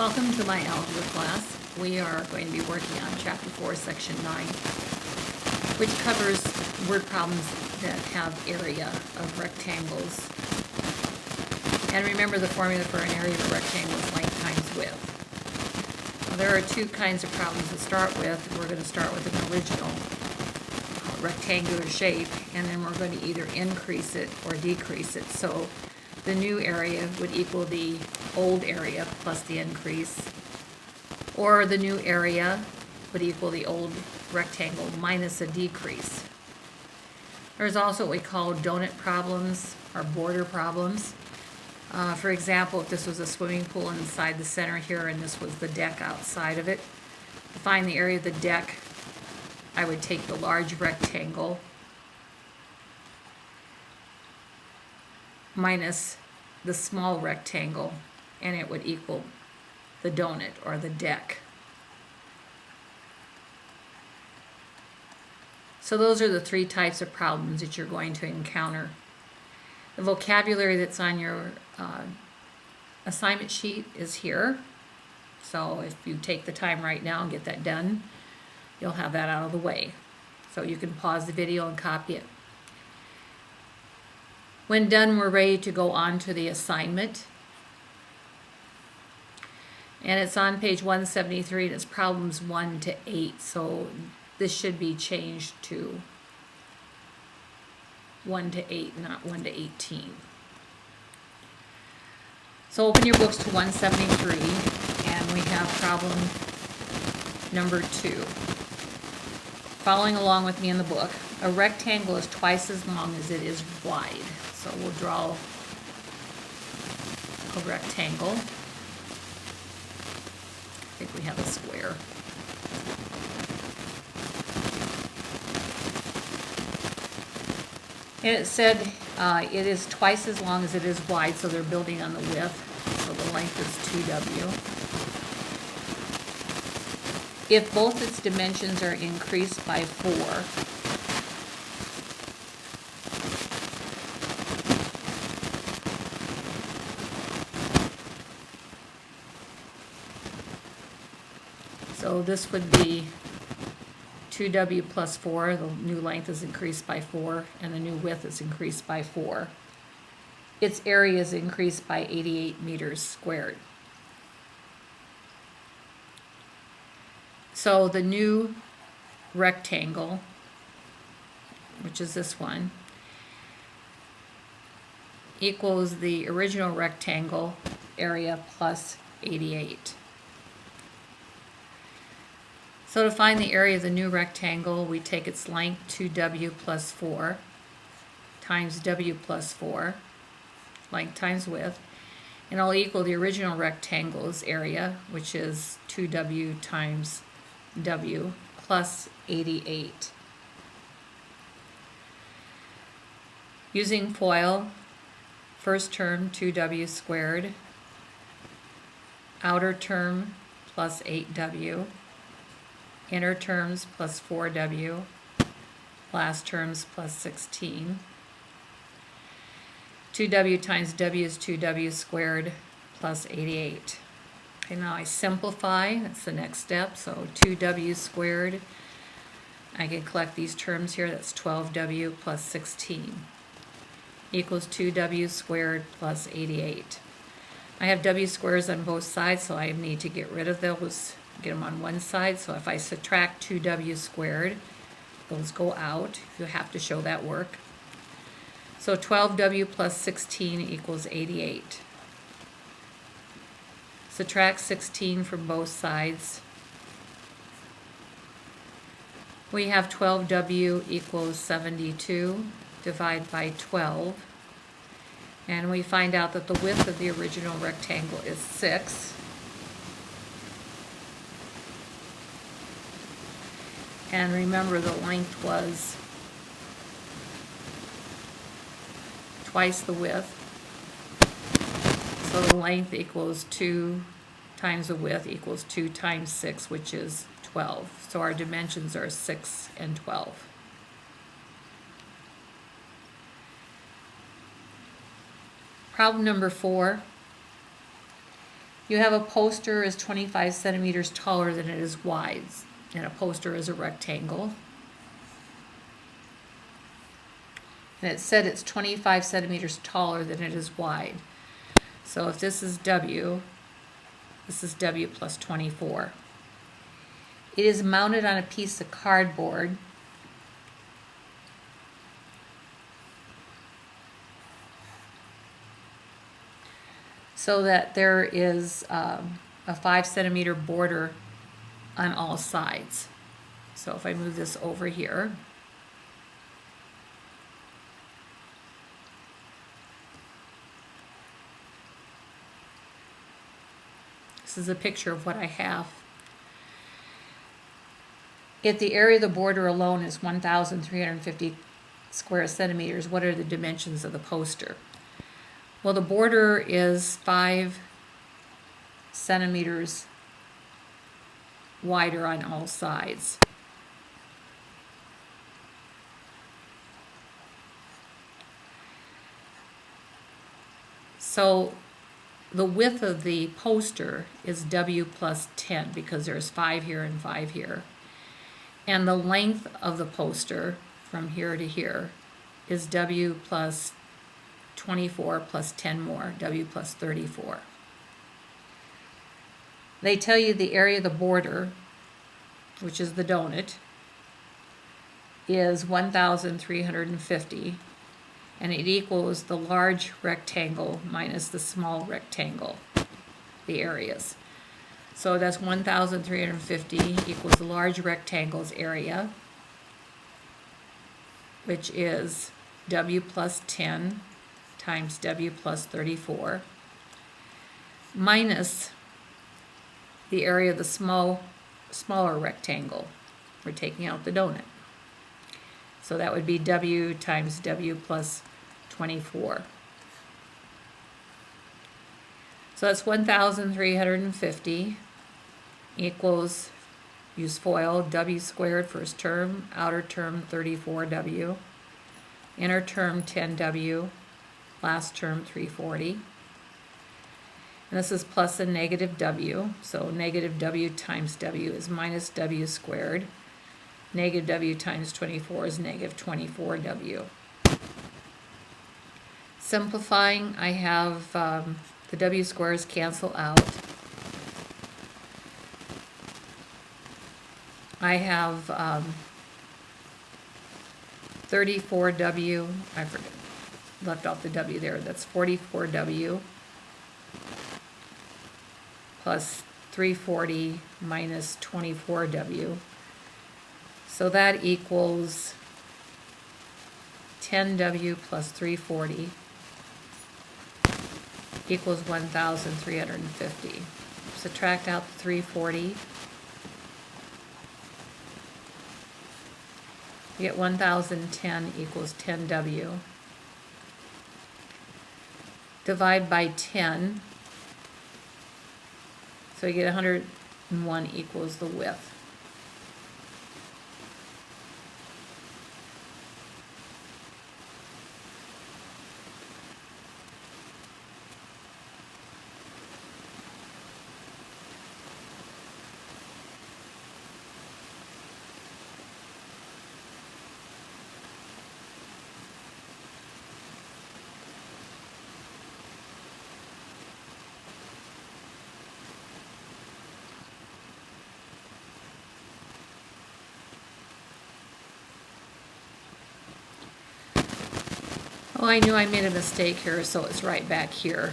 Welcome to my algebra class. We are going to be working on Chapter 4, Section 9, which covers word problems that have area of rectangles. And remember, the formula for an area of a rectangle is length times width. Now, there are two kinds of problems to start with. We're going to start with an original rectangular shape, and then we're going to either increase it or decrease it. So the new area would equal the old area plus the increase, or the new area would equal the old rectangle minus a decrease. There's also what we call donut problems or border problems. For example, if this was a swimming pool inside the center here and this was the deck outside of it, to find the area of the deck, I would take the large rectangle minus the small rectangle, and it would equal the donut or the deck. So those are the three types of problems that you're going to encounter. The vocabulary that's on your assignment sheet is here. So if you take the time right now and get that done, you'll have that out of the way. So you can pause the video and copy it. When done, we're ready to go on to the assignment. And it's on page 173, and it's problems 1 to 8. So this should be changed to 1 to 8, not 1 to 18. So open your books to 173, and we have problem number 2. Following along with me in the book, a rectangle is twice as long as it is wide. So we'll draw a rectangle. I think we have a square. And it said it is twice as long as it is wide, so they're building on the width. So the length is 2w. If both its dimensions are increased by 4, so this would be 2w plus 4. The new length is increased by 4, and the new width is increased by 4. Its area is increased by 88 meters squared. So the new rectangle, which is this one, equals the original rectangle area plus 88. So to find the area of the new rectangle, we take its length, 2w plus 4, times w plus 4, length times width, and it'll equal the original rectangle's area, which is 2w times w plus 88. Using FOIL, first term 2w squared, outer term plus 8w, inner terms plus 4w, last terms plus 16. 2w times w is 2w squared plus 88. Okay, now I simplify. That's the next step. So 2w squared, I can collect these terms here. That's 12w plus 16 equals 2w squared plus 88. I have w squares on both sides, so I need to get rid of those, get them on one side. So if I subtract 2w squared, those go out. You have to show that work. So 12w plus 16 equals 88. Subtract 16 from both sides. We have 12w equals 72. Divide by 12. And we find out that the width of the original rectangle is 6. And remember, the length was twice the width. So the length equals 2 times the width equals 2 times 6, which is 12. So our dimensions are 6 and 12. Problem number 4. You have a poster is 25 centimeters taller than it is wide, and a poster is a rectangle. And it said it's 25 centimeters taller than it is wide. So if this is W plus 24. It is mounted on a piece of cardboard so that there is a 5 centimeter border on all sides. So if I move this over here, this is a picture of what I have. If the area of the border alone is 1,350 square centimeters, what are the dimensions of the poster? Well, the border is 5 centimeters wider on all sides. So the width of the poster is W plus 10 because there's 5 here and 5 here. And the length of the poster from here to here is W plus 24 plus 10 more, W plus 34. They tell you the area of the border, which is the donut, is 1,350, and it equals the large rectangle minus the small rectangle, the areas. So that's 1,350 equals the large rectangle's area, which is W plus 10 times W plus 34, minus the area of the smaller rectangle. We're taking out the donut. So that would be W times W plus 24. So that's 1,350 equals, use FOIL, W squared first term, outer term 34W, inner term 10W, last term 340. And this is plus and negative W, so negative W times W is minus W squared. Negative W times 24 is negative 24W. Simplifying, I have the W squares cancel out. I have 34W, I forget, left off the W there, that's 44W plus 340 minus 24W. So that equals 10W plus 340 equals 1,350. Subtract out the 340. You get 1,010 equals 10W. Divide by 10. So you get 101 equals the width. Oh, I knew I made a mistake here, so it's right back here.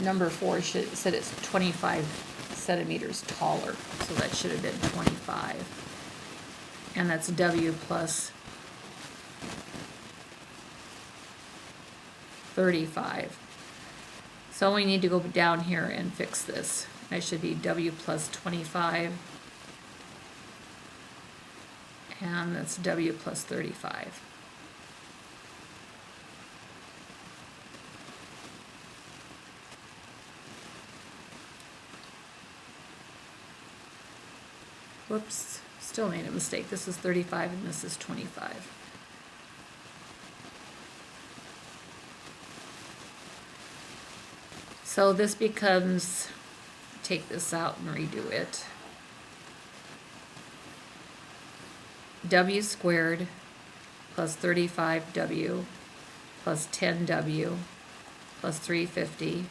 Number 4 said it's 25 centimeters taller, so that should have been 25. And that's W plus 35. So we need to go down here and fix this. That should be W plus 25. And that's W plus 35. Whoops, still made a mistake. This is 35 and this is 25. So this becomes take this out and redo it. W squared plus 35W plus 10W plus 350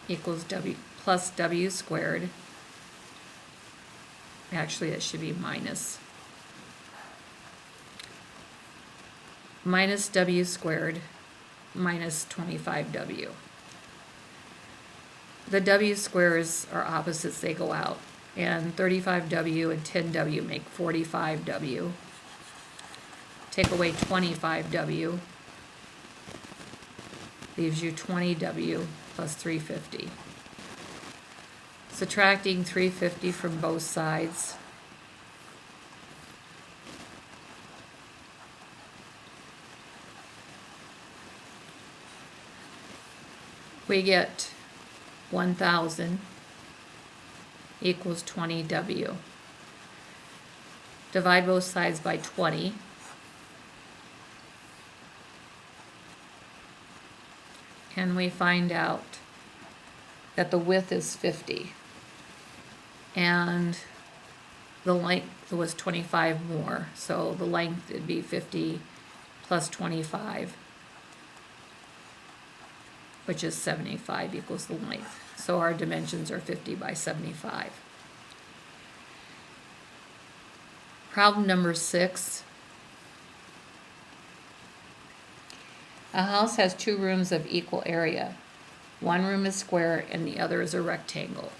equals W plus W squared. Actually, that should be minus W squared minus 25W. The W squares are opposites, they go out. And 35W and 10W make 45W. Take away 25W, leaves you 20W plus 350. Subtracting 350 from both sides, we get 1,000 equals 20W. Divide both sides by 20. And we find out that the width is 50. And the length was 25 more. So the length would be 50 plus 25, which is 75 equals the length. So our dimensions are 50 by 75. Problem number 6. A house has 2 rooms of equal area. One room is square and the other is a rectangle.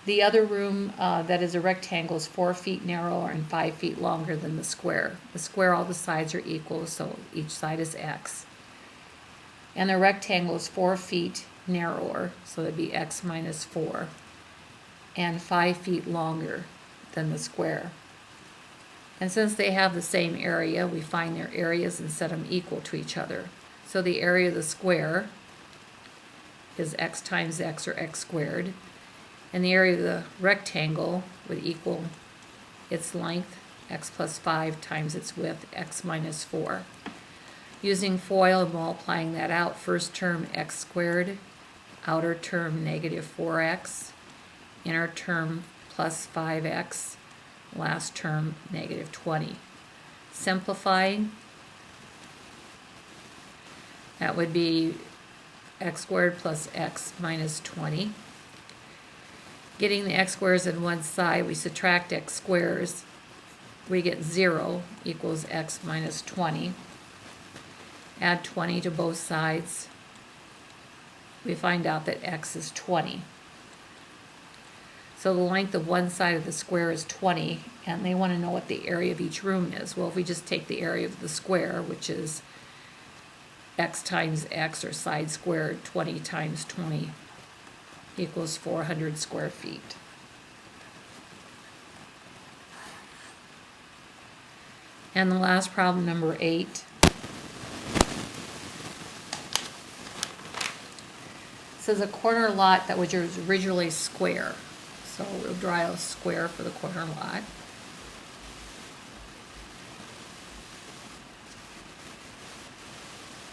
The other room that is a rectangle is 4 feet narrower and 5 feet longer than the square. The square, all the sides are equal, so each side is x. And the rectangle is 4 feet narrower, so that'd be x minus 4, and 5 feet longer than the square. And since they have the same area, we find their areas and set them equal to each other. So the area of the square is x times x, or x squared. And the area of the rectangle would equal its length, x plus 5, times its width, x minus 4. Using FOIL and multiplying that out, first term x squared, outer term negative 4x, inner term plus 5x, last term negative 20. Simplifying, that would be x squared plus x minus 20. Getting the x squares on one side, we subtract x squares. We get 0 equals x minus 20. Add 20 to both sides. We find out that x is 20. So the length of one side of the square is 20, and they want to know what the area of each room is. Well, if we just take the area of the square, which is x times x, or side squared, 20 times 20, equals 400 square feet. And the last problem, number 8. Says a corner lot that was originally square. So we'll draw a square for the corner lot.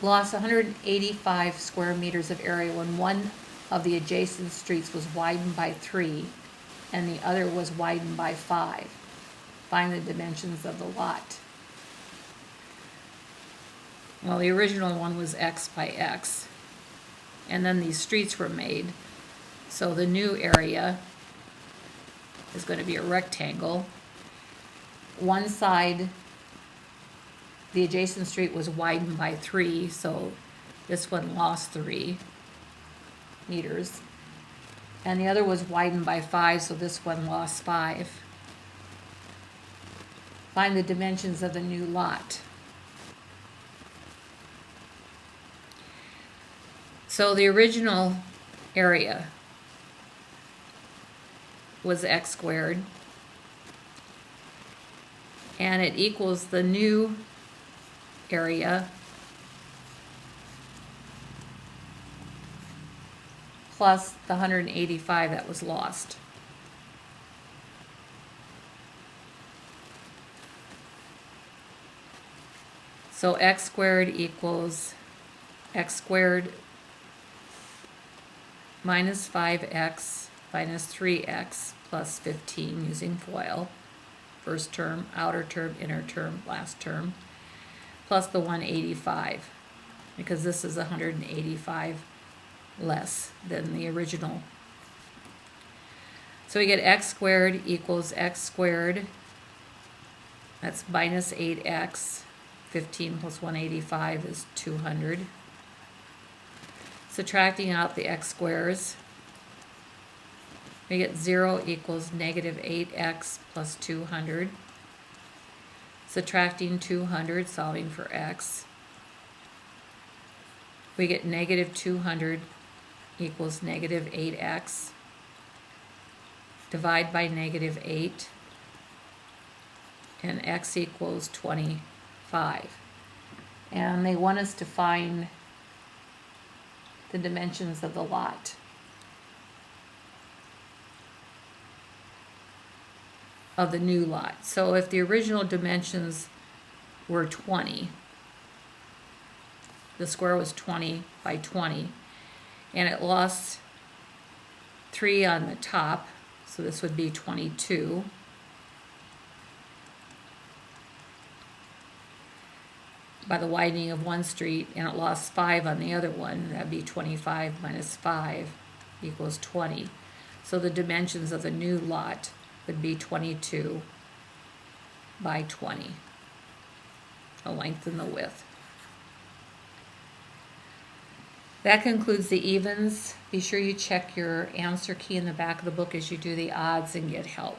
Lost 185 square meters of area when one of the adjacent streets was widened by 3 and the other was widened by 5. Find the dimensions of the lot. Well, the original one was x by x, and then these streets were made, so the new area is going to be a rectangle. One side, the adjacent street was widened by 3, so this one lost 3 meters, and the other was widened by 5, so this one lost 5. Find the dimensions of the new lot. So the original area was x squared, and it equals the new area plus the 185 that was lost. So x squared equals x squared minus 5x minus 3x plus 15 using FOIL. First term, outer term, inner term, last term, plus the 185, because this is 185 less than the original. So we get x squared equals x squared, that's minus 8x, 15 plus 185 is 200. Subtracting out the x squares, we get 0 equals negative 8x plus 200. Subtracting 200, solving for x, we get negative 200 equals negative 8x. Divide by negative 8, and x equals 25. And they want us to find the dimensions of the lot. Of the new lot. So if the original dimensions were 20, the square was 20 by 20, and it lost 3 on the top, so this would be 22. By the widening of one street, and it lost 5 on the other one, that'd be 25 minus 5 equals 20. So the dimensions of the new lot would be 22 by 20, the length and the width. That concludes the evens. Be sure you check your answer key in the back of the book as you do the odds and get help.